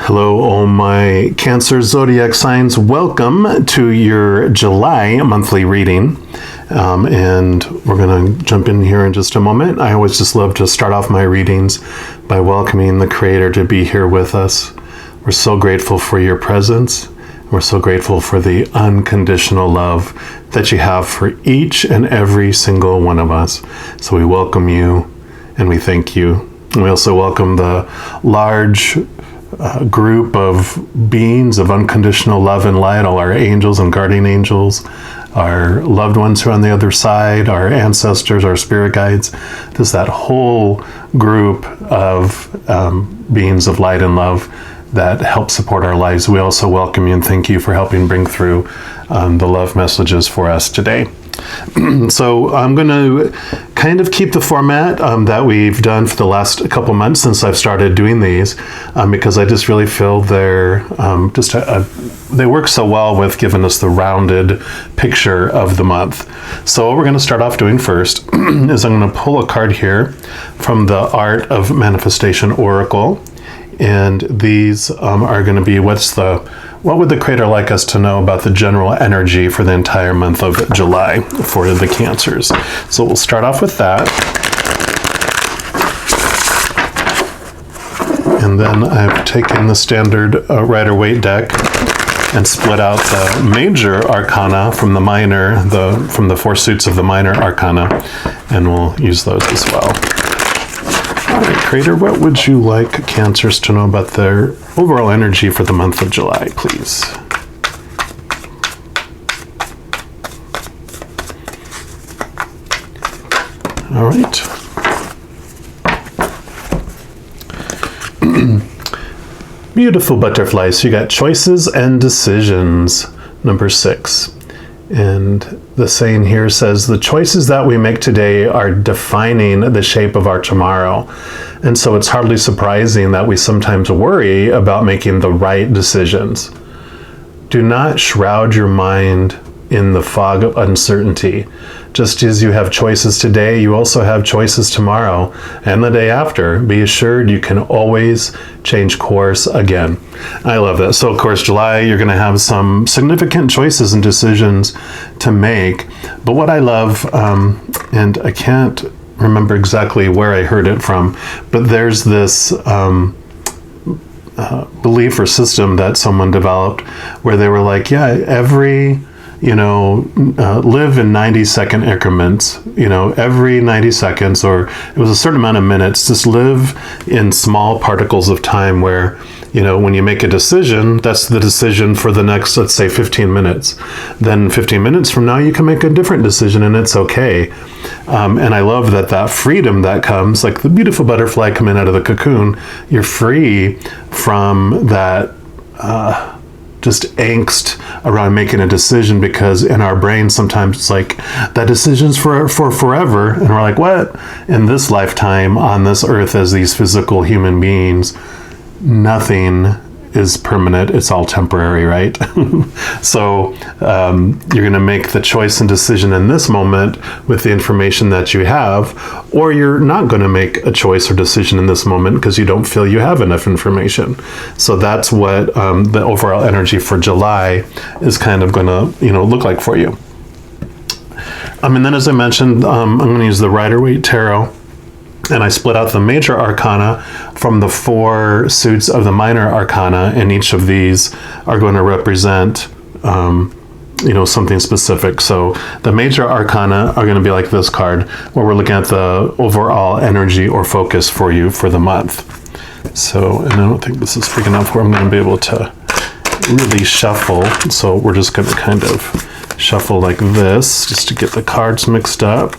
Hello, all my Cancer zodiac signs. Welcome to your July monthly reading. And we're going to jump in here in just a moment. I always just love to start off my readings by welcoming the Creator to be here with us. We're so grateful for your presence. We're so grateful for the unconditional love that you have for each and every single one of us. So we welcome you and we thank you. We also welcome the large group of beings of unconditional love and light, all our angels and guardian angels, our loved ones who are on the other side, our ancestors, our spirit guides, just that whole group of beings of light and love that help support our lives. We also welcome you and thank you for helping bring through the love messages for us today. So I'm going to kind of keep the format that we've done for the last couple months since I've started doing these, because I just really feel they're they work so well with giving us the rounded picture of the month. So what we're going to start off doing first is I'm going to pull a card here from the Art of Manifestation Oracle. And these are going to be what would the Creator like us to know about the general energy for the entire month of July for the Cancers. So we'll start off with that. And then I've taken the standard Rider-Waite deck and split out the major arcana from the minor, from the four suits of the minor arcana, and we'll use those as well. All right, Creator, what would you like Cancers to know about their overall energy for the month of July, please? All right. Beautiful butterflies. So you got choices and decisions, number 6. And the saying here says, the choices that we make today are defining the shape of our tomorrow. And so it's hardly surprising that we sometimes worry about making the right decisions. Do not shroud your mind in the fog of uncertainty. Just as you have choices today, you also have choices tomorrow and the day after. Be assured you can always change course again. I love that. So of course, July, you're going to have some significant choices and decisions to make. But what I love, and I can't remember exactly where I heard it from, but there's this belief or system that someone developed where they were like, live in 90-second increments, every 90 seconds, or it was a certain amount of minutes, just live in small particles of time where, when you make a decision, that's the decision for the next, let's say 15 minutes. Then 15 minutes from now, you can make a different decision and it's okay. And I love that freedom that comes, like the beautiful butterfly coming out of the cocoon, you're free from that, just angst around making a decision, because in our brain sometimes it's like that decision's for forever, and we're like, what? In this lifetime on this earth as these physical human beings, nothing is permanent, it's all temporary, right? So you're going to make the choice and decision in this moment with the information that you have, or you're not going to make a choice or decision in this moment because you don't feel you have enough information. So that's what the overall energy for July is kind of going to look like for you. And then, as I mentioned, I'm going to use the Rider-Waite Tarot. And I split out the major arcana from the four suits of the minor arcana, and each of these are going to represent, something specific. So the major arcana are going to be like this card, where we're looking at the overall energy or focus for you for the month. So, and I don't think this is big enough where I'm going to be able to really shuffle. So we're just going to kind of shuffle like this, just to get the cards mixed up.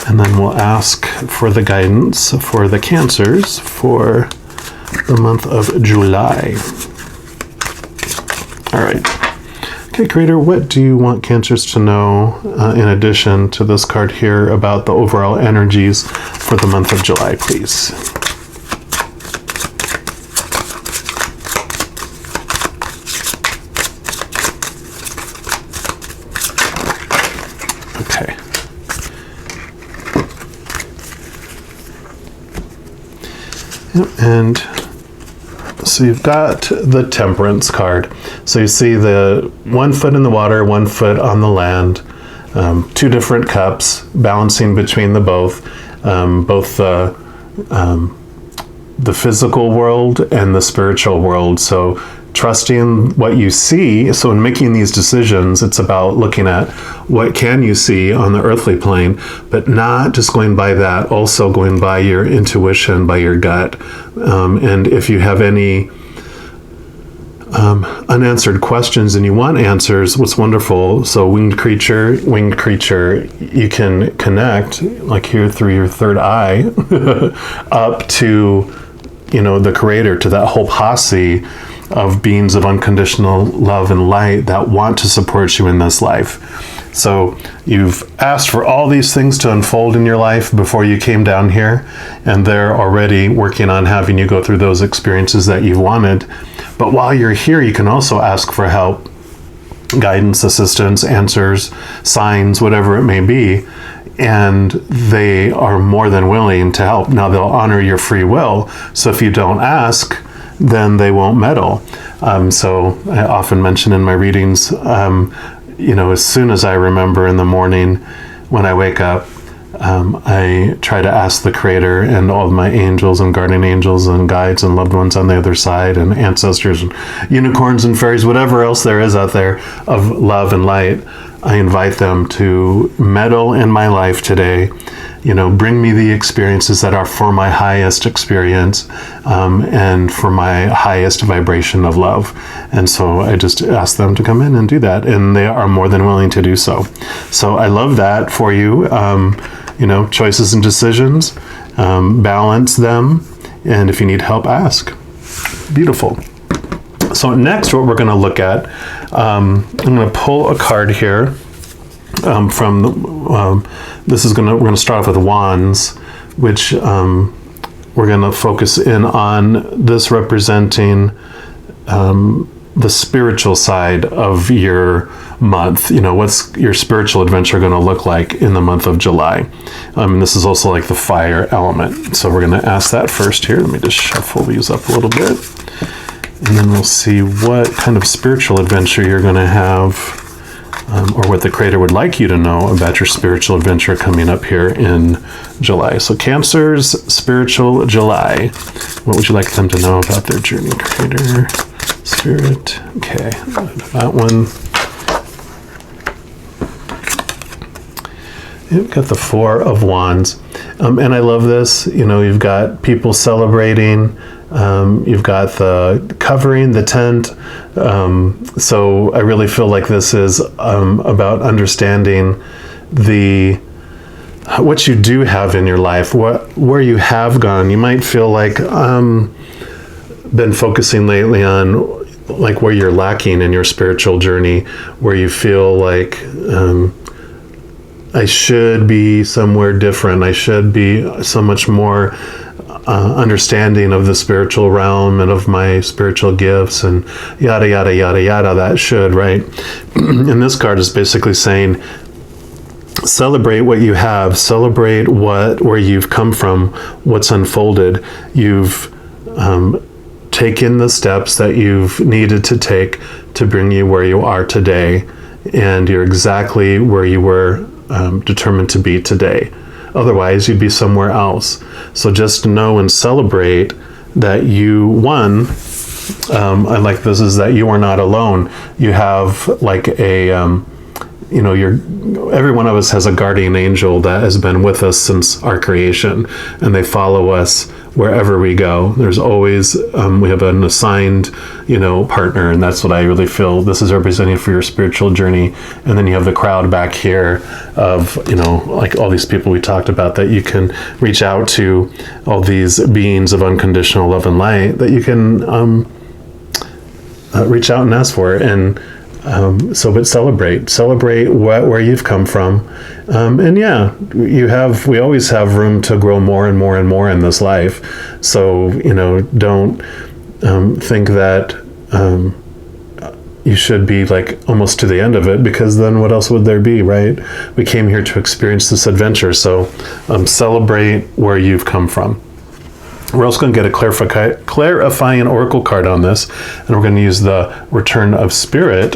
And then we'll ask for the guidance for the Cancers for the month of July. All right. Okay, Creator, what do you want Cancers to know in addition to this card here about the overall energies for the month of July, please? Okay. And So you've got the Temperance card. So you see the 1 foot in the water, 1 foot on the land, 2 different cups balancing between the both the physical world and the spiritual world. So trusting what you see. So in making these decisions, it's about looking at what can you see on the earthly plane, but not just going by that, also going by your intuition, by your gut. And if you have any unanswered questions and you want answers, what's wonderful, so winged creature, you can connect, like here through your third eye, up to, the Creator, to that whole posse of beings of unconditional love and light that want to support you in this life. So you've asked for all these things to unfold in your life before you came down here, and they're already working on having you go through those experiences that you've wanted. But while you're here, you can also ask for help, guidance, assistance, answers, signs, whatever it may be, and they are more than willing to help. Now, they'll honor your free will, so if you don't ask, then they won't meddle. So I often mention in my readings, as soon as I remember in the morning when I wake up, I try to ask the Creator and all of my angels and guardian angels and guides and loved ones on the other side and ancestors and unicorns and fairies, whatever else there is out there of love and light. I invite them to meddle in my life today. Bring me the experiences that are for my highest experience and for my highest vibration of love. And so I just ask them to come in and do that, and they are more than willing to do so. So I love that for you. Choices and decisions, balance them, and if you need help, ask. Beautiful. So next, what we're going to look at, I'm going to pull a card here we're going to start off with wands, which we're going to focus in on this representing the spiritual side of your month. What's your spiritual adventure going to look like in the month of July? This is also like the fire element. So we're going to ask that first here. Let me just shuffle these up a little bit. And then we'll see what kind of spiritual adventure you're going to have, or what the Creator would like you to know about your spiritual adventure coming up here in July. So Cancer's spiritual July. What would you like them to know about their journey, Creator? Spirit. Okay, that one. You've got the Four of Wands. And I love this. You've got people celebrating. You've got the covering, the tent. So I really feel like this is about understanding what you do have in your life, where you have gone. You might feel like been focusing lately on like where you're lacking in your spiritual journey, where you feel like I should be somewhere different. I should be so much more understanding of the spiritual realm and of my spiritual gifts and yada, yada, yada, yada, that should, right? And this card is basically saying, celebrate what you have, celebrate where you've come from, what's unfolded. You've taken the steps that you've needed to take to bring you where you are today, and you're exactly where you were determined to be today. Otherwise, you'd be somewhere else. So just know and celebrate that you won. I like this, is that you are not alone. You have like every one of us has a guardian angel that has been with us since our creation, and they follow us wherever we go. There's always, we have an assigned, partner, and that's what I really feel this is representing for your spiritual journey. And then you have the crowd back here of, like all these people we talked about that you can reach out to, all these beings of unconditional love and light that you can reach out and ask for. And but celebrate where you've come from. And yeah, we always have room to grow more and more and more in this life. So, don't think that you should be like almost to the end of it, because then what else would there be, right? We came here to experience this adventure. So celebrate where you've come from. We're also going to get a clarifying oracle card on this, and we're going to use the Return of Spirit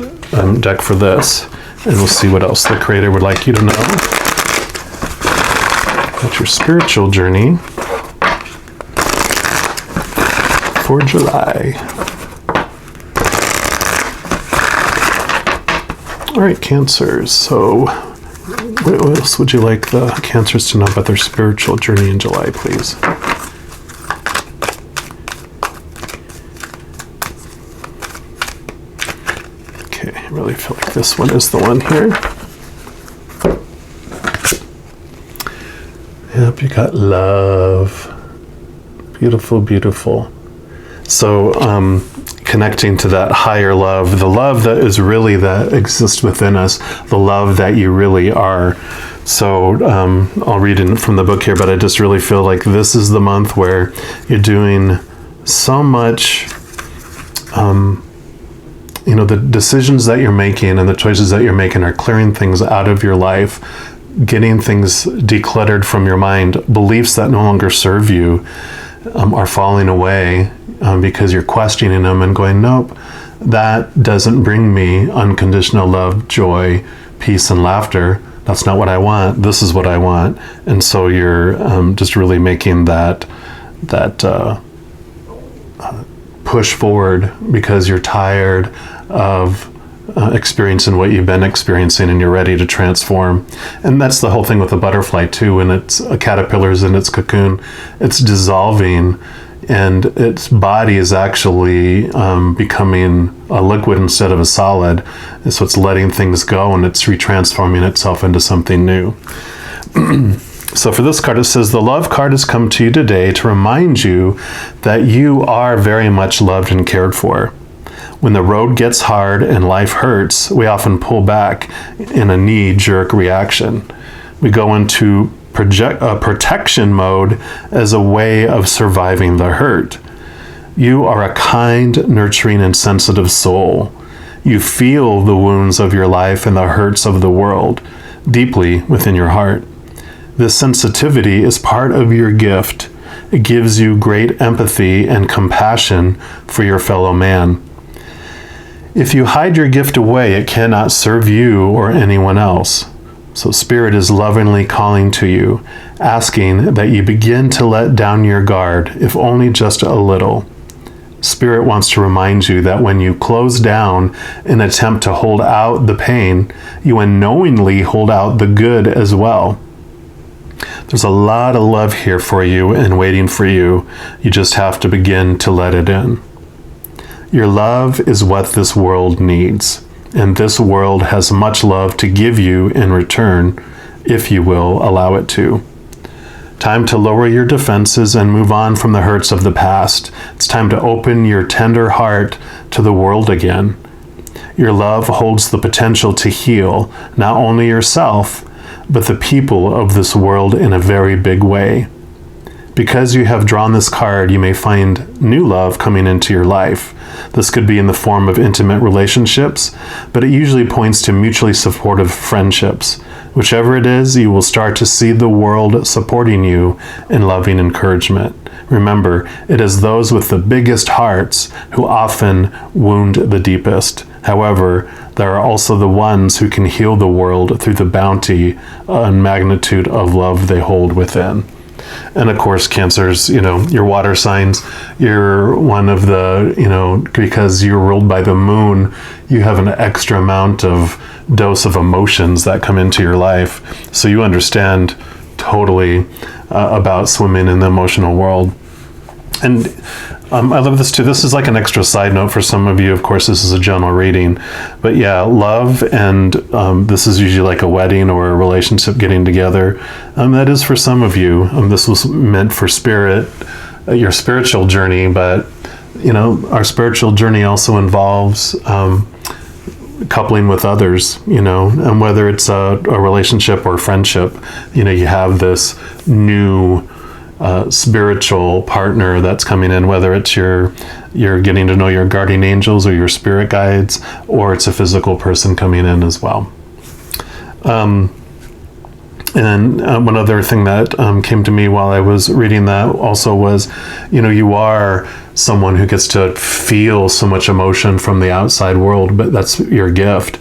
deck for this, and we'll see what else the Creator would like you to know. That's your spiritual journey for July. All right, Cancers. So what else would you like the Cancers to know about their spiritual journey in July, please? I really feel like this one is the one here. Yep, you got love. Beautiful, beautiful. So, connecting to that higher love, the love that is really that exists within us, the love that you really are. So, I'll read from the book here, but I just really feel like this is the month where you're doing so much. The decisions that you're making and the choices that you're making are clearing things out of your life, getting things decluttered from your mind. Beliefs that no longer serve you are falling away because you're questioning them and going, nope, that doesn't bring me unconditional love, joy, peace, and laughter. That's not what I want. This is what I want. And so you're just really making that push forward because you're tired of experiencing what you've been experiencing, and you're ready to transform. And that's the whole thing with the butterfly too. When it's a caterpillar's in its cocoon, it's dissolving, and its body is actually becoming a liquid instead of a solid. And so it's letting things go, and it's retransforming itself into something new. So for this card, it says, the love card has come to you today to remind you that you are very much loved and cared for. When the road gets hard and life hurts, we often pull back in a knee-jerk reaction. We go into protection mode as a way of surviving the hurt. You are a kind, nurturing, and sensitive soul. You feel the wounds of your life and the hurts of the world deeply within your heart. This sensitivity is part of your gift. It gives you great empathy and compassion for your fellow man. If you hide your gift away, it cannot serve you or anyone else. So Spirit is lovingly calling to you, asking that you begin to let down your guard, if only just a little. Spirit wants to remind you that when you close down and attempt to hold out the pain, you unknowingly hold out the good as well. There's a lot of love here for you and waiting for you. You just have to begin to let it in. Your love is what this world needs, and this world has much love to give you in return, if you will allow it to. Time to lower your defenses and move on from the hurts of the past. It's time to open your tender heart to the world again. Your love holds the potential to heal not only yourself, but the people of this world in a very big way. Because you have drawn this card, you may find new love coming into your life. This could be in the form of intimate relationships, but it usually points to mutually supportive friendships. Whichever it is, you will start to see the world supporting you in loving encouragement. Remember, it is those with the biggest hearts who often wound the deepest. However, there are also the ones who can heal the world through the bounty and magnitude of love they hold within. And of course, Cancers, your water signs, you're one of the, because you're ruled by the moon, you have an extra amount of dose of emotions that come into your life. So you understand totally about swimming in the emotional world. And I love this too. This is like an extra side note for some of you. Of course, this is a general reading. But yeah, love, and this is usually like a wedding or a relationship getting together. That is for some of you. This was meant for Spirit, your spiritual journey. But, our spiritual journey also involves coupling with others, and whether it's a relationship or friendship, you have this new spiritual partner that's coming in, whether it's you're getting to know your guardian angels or your spirit guides, or it's a physical person coming in as well. And then one other thing that came to me while I was reading that also was, you are someone who gets to feel so much emotion from the outside world, but that's your gift.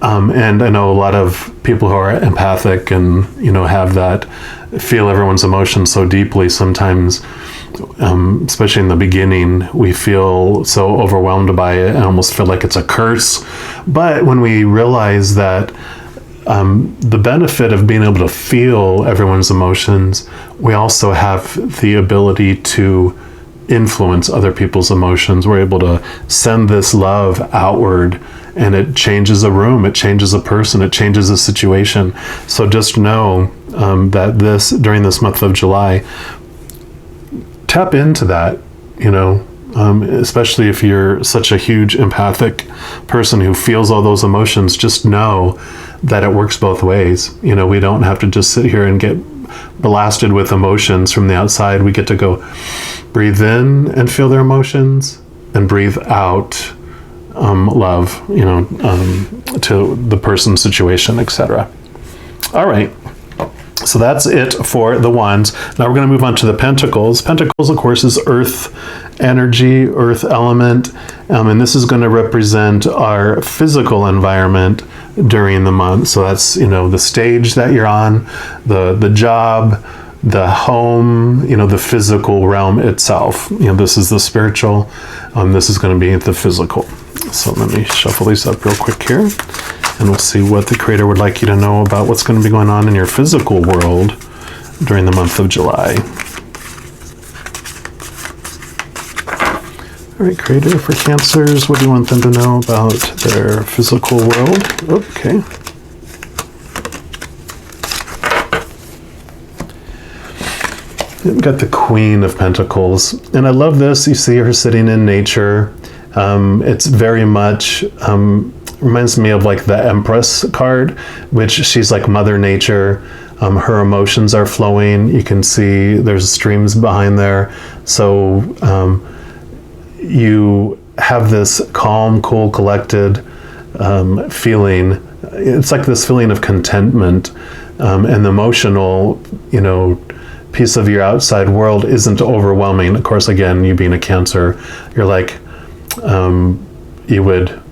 And I know a lot of people who are empathic and, have that, feel everyone's emotions so deeply. Sometimes, especially in the beginning, we feel so overwhelmed by it and almost feel like it's a curse. But when we realize that the benefit of being able to feel everyone's emotions, we also have the ability to influence other people's emotions. We're able to send this love outward, and it changes a room, it changes a person, it changes a situation. So just know that during this month of July, tap into that, especially if you're such a huge empathic person who feels all those emotions. Just know that it works both ways. We don't have to just sit here and get blasted with emotions from the outside. We get to go breathe in and feel their emotions, and breathe out love, to the person, situation, etc. All right. So that's it for the wands. Now we're going to move on to the pentacles. Pentacles, of course, is earth energy, earth element, and this is going to represent our physical environment during the month. So that's, the stage that you're on, the job, the home, the physical realm itself. This is the spiritual. This is going to be the physical. So let me shuffle these up real quick here, and we'll see what the Creator would like you to know about what's going to be going on in your physical world during the month of July. All right, Creator, for Cancers, what do you want them to know about their physical world? Okay. We've got the Queen of Pentacles, and I love this. You see her sitting in nature. It's very much reminds me of like the Empress card, which she's like Mother Nature. Her emotions are flowing. You can see there's streams behind there. So you have this calm, cool, collected feeling. It's like this feeling of contentment, and the emotional, piece of your outside world isn't overwhelming. Of course, again, you being a Cancer, you're like, you would,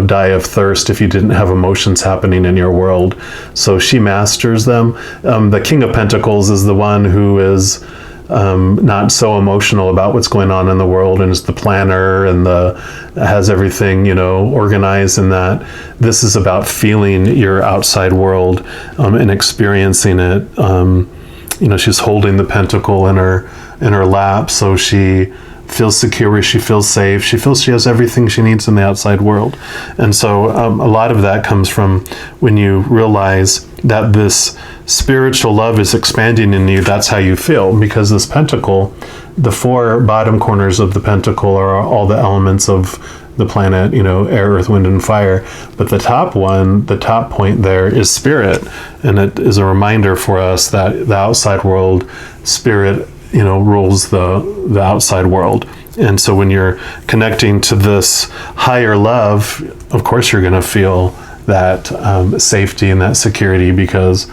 die of thirst if you didn't have emotions happening in your world. So she masters them. The King of Pentacles is the one who is not so emotional about what's going on in the world, and is the planner and has everything, organized in that. This is about feeling your outside world and experiencing it. She's holding the pentacle in her lap, so she feels secure, she feels safe, she feels she has everything she needs in the outside world. And so a lot of that comes from when you realize that this spiritual love is expanding in you. That's how you feel, because this pentacle, the four bottom corners of the pentacle are all the elements of the planet, air, earth, wind, and fire. But the top one, the top point there, is spirit. And it is a reminder for us that the outside world, spirit, rules the outside world. And so when you're connecting to this higher love, of course you're going to feel that safety and that security, because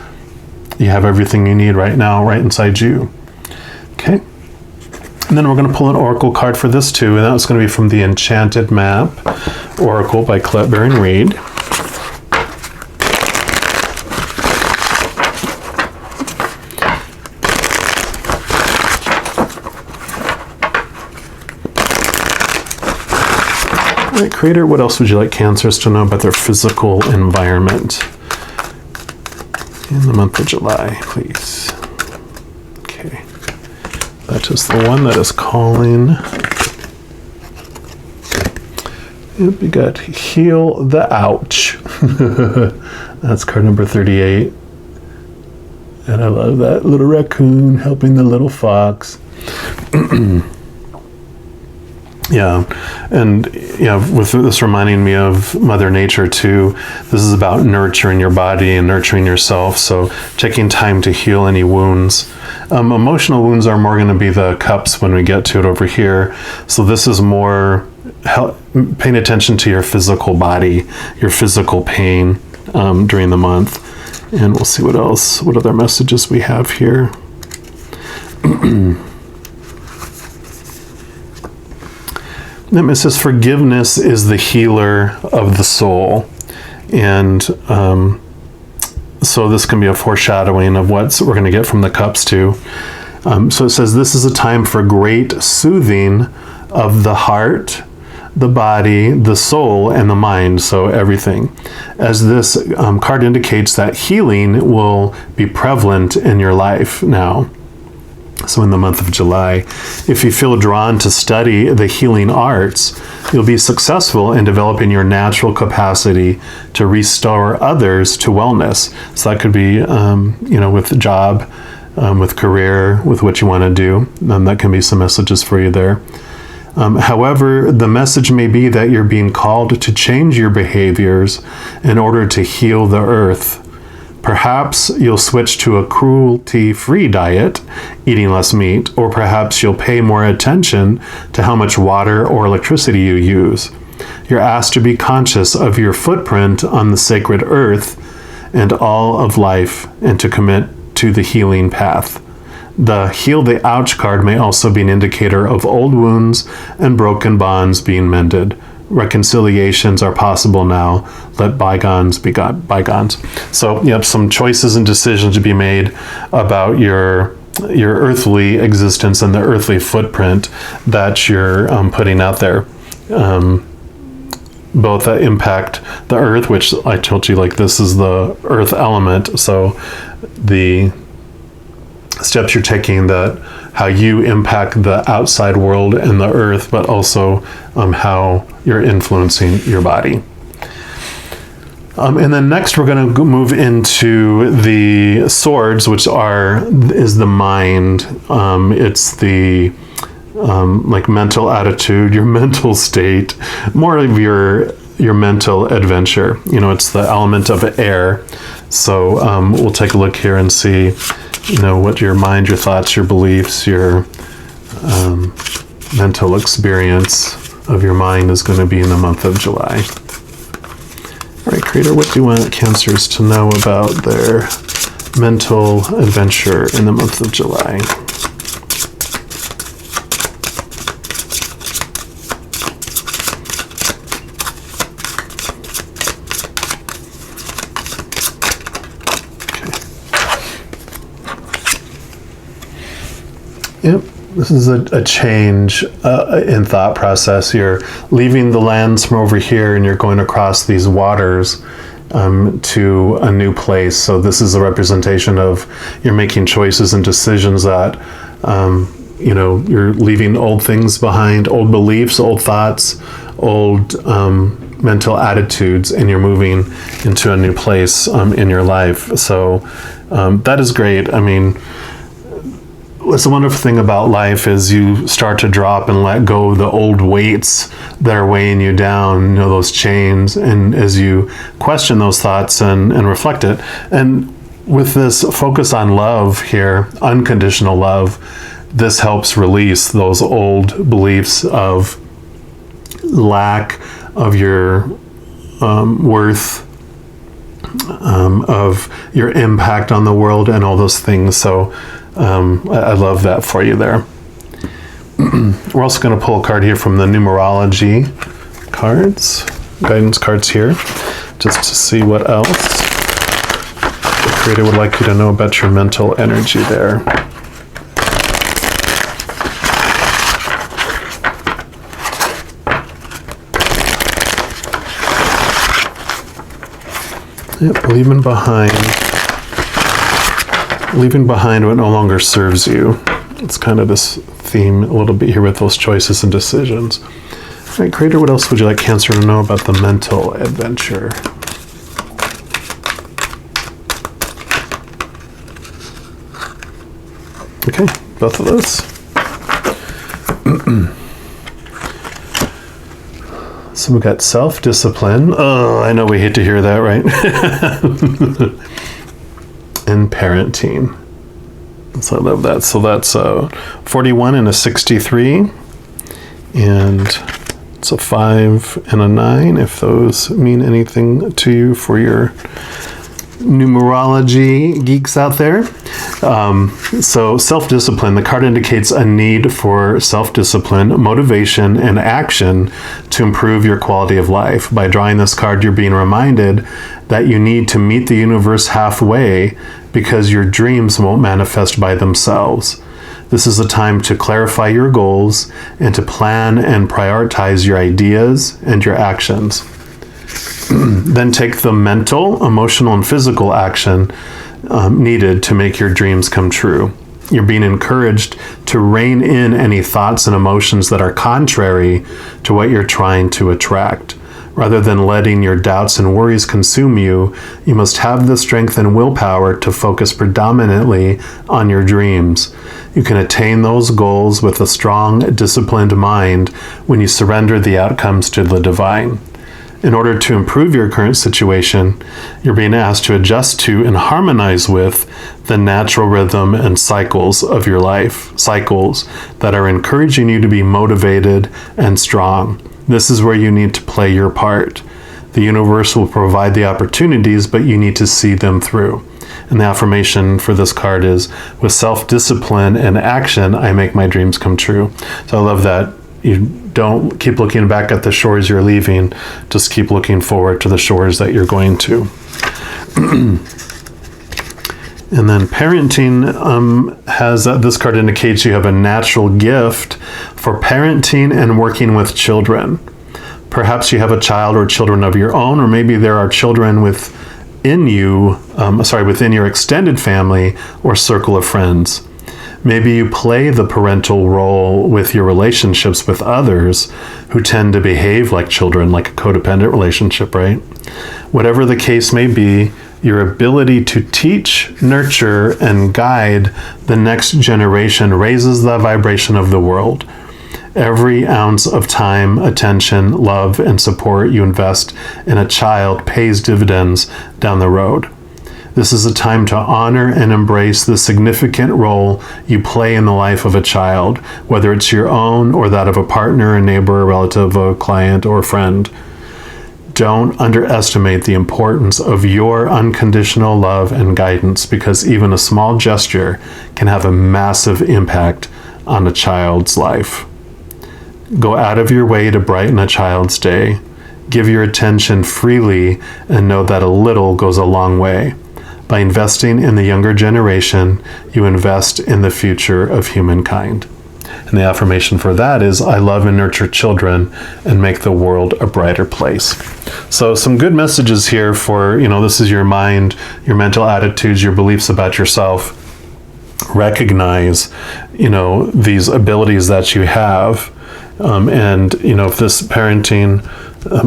you have everything you need right now, right inside you. Okay. And then we're going to pull an oracle card for this too, and that's going to be from the Enchanted Map Oracle by Colette Baron Reid. All right, Creator, what else would you like Cancers to know about their physical environment in the month of July, please? Okay. That is the one that is calling. Yep, we got Heal the Ouch. That's card number 38. And I love that little raccoon helping the little fox. Yeah, and with this reminding me of Mother Nature too. This is about nurturing your body and nurturing yourself. So taking time to heal any wounds. Emotional wounds are more going to be the cups when we get to it over here. So this is more paying attention to your physical body, your physical pain during the month. And we'll see what else, what other messages we have here. It says forgiveness is the healer of the soul. And so this can be a foreshadowing of what we're going to get from the cups too. So it says this is a time for great soothing of the heart, the body, the soul, and the mind, so everything. As this card indicates that healing will be prevalent in your life now. So in the month of July, if you feel drawn to study the healing arts, you'll be successful in developing your natural capacity to restore others to wellness. So that could be, with a job, with career, with what you want to do. That can be some messages for you there. However, the message may be that you're being called to change your behaviors in order to heal the earth. Perhaps you'll switch to a cruelty-free diet, eating less meat, or perhaps you'll pay more attention to how much water or electricity you use. You're asked to be conscious of your footprint on the sacred earth and all of life, and to commit to the healing path. The Heal the Ouch card may also be an indicator of old wounds and broken bonds being mended. Reconciliations are possible now. Let bygones be bygones. So you have some choices and decisions to be made about your earthly existence and the earthly footprint that you're putting out there. Both that impact the earth, which I told you, like, this is the earth element. So the steps you're taking, that how you impact the outside world and the earth, but also how you're influencing your body. And then next we're going to move into the swords, which is the mind. It's the like mental attitude, your mental state, more of your mental adventure. It's the element of air. So we'll take a look here and see what your mind, your thoughts, your beliefs, your mental experience of your mind is going to be in the month of July. All right, Creator, what do you want Cancers to know about their mental adventure in the month of July? Yep, this is a change in thought process. You're leaving the lands from over here and you're going across these waters to a new place. So this is a representation of you're making choices and decisions that, you're leaving old things behind, old beliefs, old thoughts, old mental attitudes, and you're moving into a new place in your life. So that is great. I mean, what's the wonderful thing about life is you start to drop and let go of the old weights that are weighing you down, those chains, and as you question those thoughts and reflect it. And with this focus on love here, unconditional love, this helps release those old beliefs of lack of your worth, of your impact on the world, and all those things. So I love that for you there. We're also going to pull a card here from the numerology cards, guidance cards here, just to see what else the Creator would like you to know about your mental energy there. Yep, leaving behind what no longer serves you. It's kind of this theme a little bit here with those choices and decisions. All right, Creator, what else would you like Cancer to know about the mental adventure? Okay, both of those. So we've got self-discipline. Oh, I know we hate to hear that, right? And parenting. So I love that. So that's a 41 and a 63. And it's a 5 and a 9, if those mean anything to you for your numerology geeks out there. So self-discipline, the card indicates a need for self-discipline, motivation, and action to improve your quality of life. By drawing this card, you're being reminded that you need to meet the universe halfway because your dreams won't manifest by themselves. This is a time to clarify your goals and to plan and prioritize your ideas and your actions. Then take the mental, emotional, and physical action needed to make your dreams come true. You're being encouraged to rein in any thoughts and emotions that are contrary to what you're trying to attract. Rather than letting your doubts and worries consume you, you must have the strength and willpower to focus predominantly on your dreams. You can attain those goals with a strong, disciplined mind when you surrender the outcomes to the divine. In order to improve your current situation, you're being asked to adjust to and harmonize with the natural rhythm and cycles of your life, cycles that are encouraging you to be motivated and strong. This is where you need to play your part. The universe will provide the opportunities, but you need to see them through. And the affirmation for this card is, with self-discipline and action, I make my dreams come true. So I love that. You don't keep looking back at the shores you're leaving, just keep looking forward to the shores that you're going to. And then parenting has this card indicates you have a natural gift for parenting and working with children. Perhaps you have a child or children of your own, or maybe there are children within your extended family or circle of friends. Maybe you play the parental role with your relationships with others who tend to behave like children, like a codependent relationship, right? Whatever the case may be, your ability to teach, nurture, and guide the next generation raises the vibration of the world. Every ounce of time, attention, love, and support you invest in a child pays dividends down the road. This is a time to honor and embrace the significant role you play in the life of a child, whether it's your own or that of a partner, a neighbor, a relative, a client, or friend. Don't underestimate the importance of your unconditional love and guidance, because even a small gesture can have a massive impact on a child's life. Go out of your way to brighten a child's day. Give your attention freely and know that a little goes a long way. By investing in the younger generation, you invest in the future of humankind. And the affirmation for that is, I love and nurture children and make the world a brighter place. So some good messages here for, this is your mind, your mental attitudes, your beliefs about yourself. Recognize, these abilities that you have. And if this parenting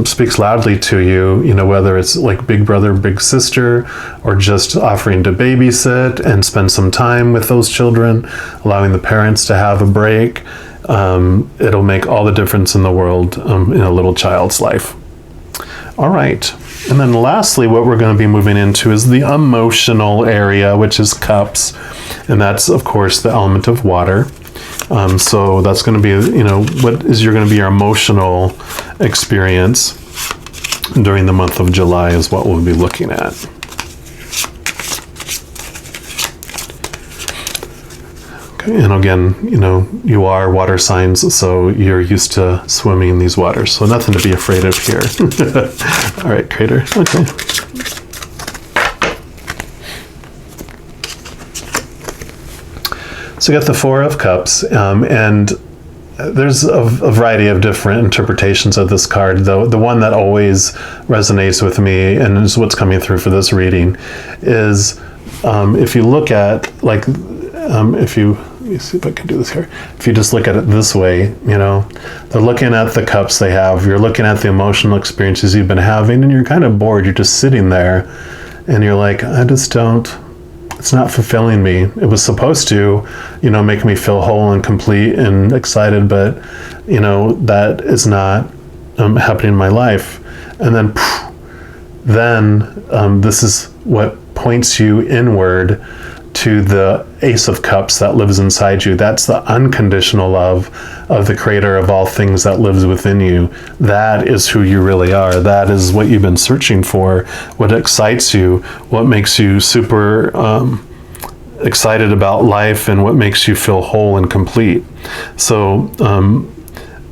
speaks loudly to you, whether it's like big brother, big sister, or just offering to babysit and spend some time with those children, allowing the parents to have a break, it'll make all the difference in the world in a little child's life. All right. And then lastly, what we're going to be moving into is the emotional area, which is cups. And that's, of course, the element of water. So that's going to be, what is going to be your emotional experience during the month of July is what we'll be looking at. Okay, and again, you are water signs, so you're used to swimming in these waters. So nothing to be afraid of here. All right, Crater. Okay. So you got the Four of Cups, and there's a variety of different interpretations of this card. The one that always resonates with me, and is what's coming through for this reading, is if you look at, let me see if I can do this here. If you just look at it this way, they're looking at the cups they have. You're looking at the emotional experiences you've been having, and you're kind of bored. You're just sitting there, and you're like, it's not fulfilling me. It was supposed to, make me feel whole and complete and excited, but, that is not happening in my life. And then this is what points you inward to the Ace of Cups that lives inside you. That's the unconditional love of the creator of all things that lives within you. That is who you really are. That is what you've been searching for, what excites you, what makes you super excited about life, and what makes you feel whole and complete. So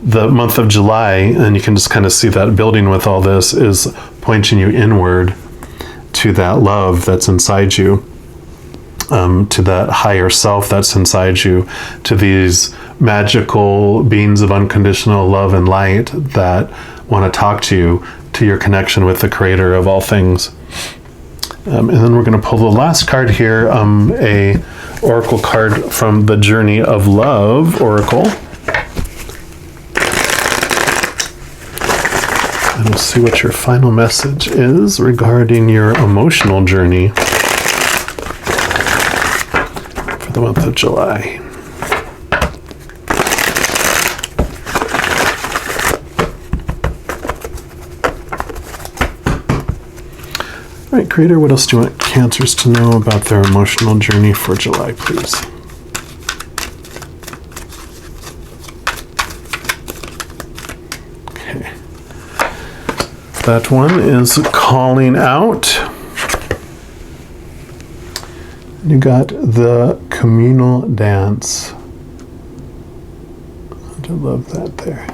the month of July, and you can just kind of see that building with all this, is pointing you inward to that love that's inside you. To that higher self that's inside you, to these magical beings of unconditional love and light that want to talk to you, to your connection with the creator of all things. And then we're going to pull the last card here, a oracle card from the Journey of Love Oracle. And we'll see what your final message is regarding your emotional journey the month of July. All right, Creator, what else do you want Cancers to know about their emotional journey for July, please? Okay. That one is calling out. You got the communal dance. I love that there.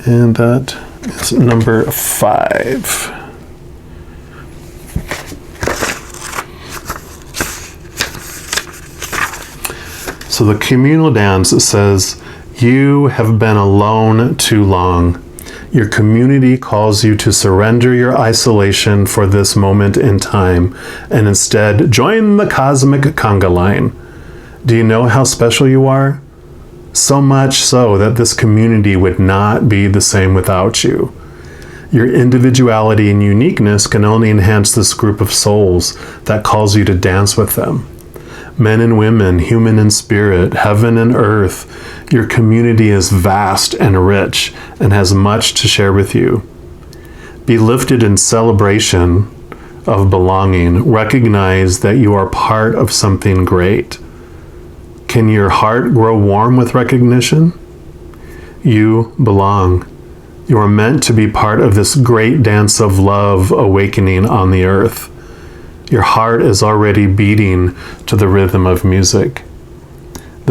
And that is number 5. So the communal dance says, you have been alone too long. Your community calls you to surrender your isolation for this moment in time and instead join the cosmic conga line. Do you know how special you are? So much so that this community would not be the same without you. Your individuality and uniqueness can only enhance this group of souls that calls you to dance with them. Men and women, human and spirit, heaven and earth, your community is vast and rich and has much to share with you. Be lifted in celebration of belonging. Recognize that you are part of something great. Can your heart grow warm with recognition? You belong. You are meant to be part of this great dance of love awakening on the earth. Your heart is already beating to the rhythm of music.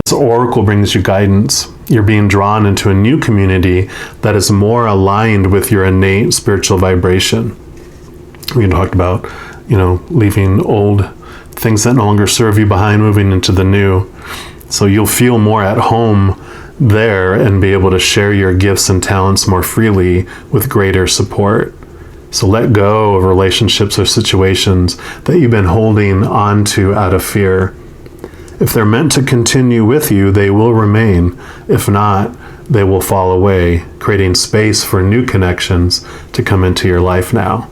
This oracle brings you guidance. You're being drawn into a new community that is more aligned with your innate spiritual vibration. We talked about, leaving old things that no longer serve you behind, moving into the new. So you'll feel more at home there and be able to share your gifts and talents more freely with greater support. So let go of relationships or situations that you've been holding on to out of fear. If they're meant to continue with you, they will remain. If not, they will fall away, creating space for new connections to come into your life now.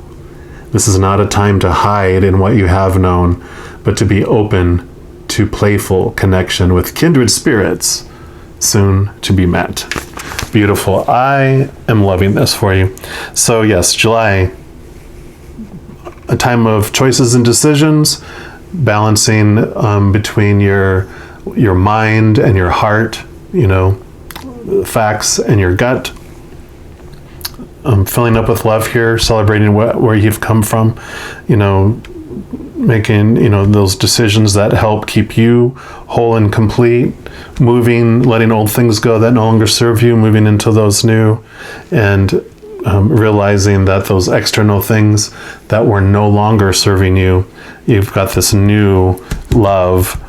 This is not a time to hide in what you have known, but to be open to playful connection with kindred spirits soon to be met. Beautiful. I am loving this for you. So yes, July, a time of choices and decisions, balancing between your mind and your heart, facts and your gut. Filling up with love here, celebrating where you've come from, making, those decisions that help keep you whole and complete, moving, letting old things go that no longer serve you, moving into those new, and realizing that those external things that were no longer serving you, you've got this new love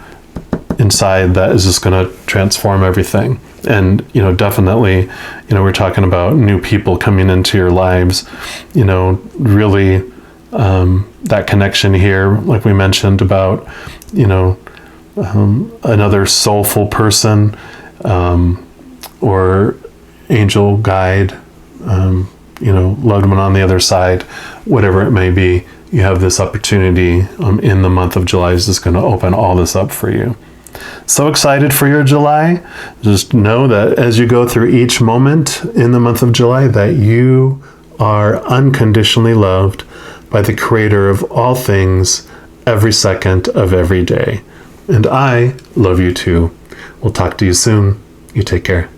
inside that is just going to transform everything. And, definitely, we're talking about new people coming into your lives, really that connection here, like we mentioned about, another soulful person or angel guide, loved one on the other side, whatever it may be. You have this opportunity in the month of July is just going to open all this up for you. So excited for your July. Just know that as you go through each moment in the month of July, that you are unconditionally loved by the creator of all things every second of every day. And I love you too. We'll talk to you soon. You take care.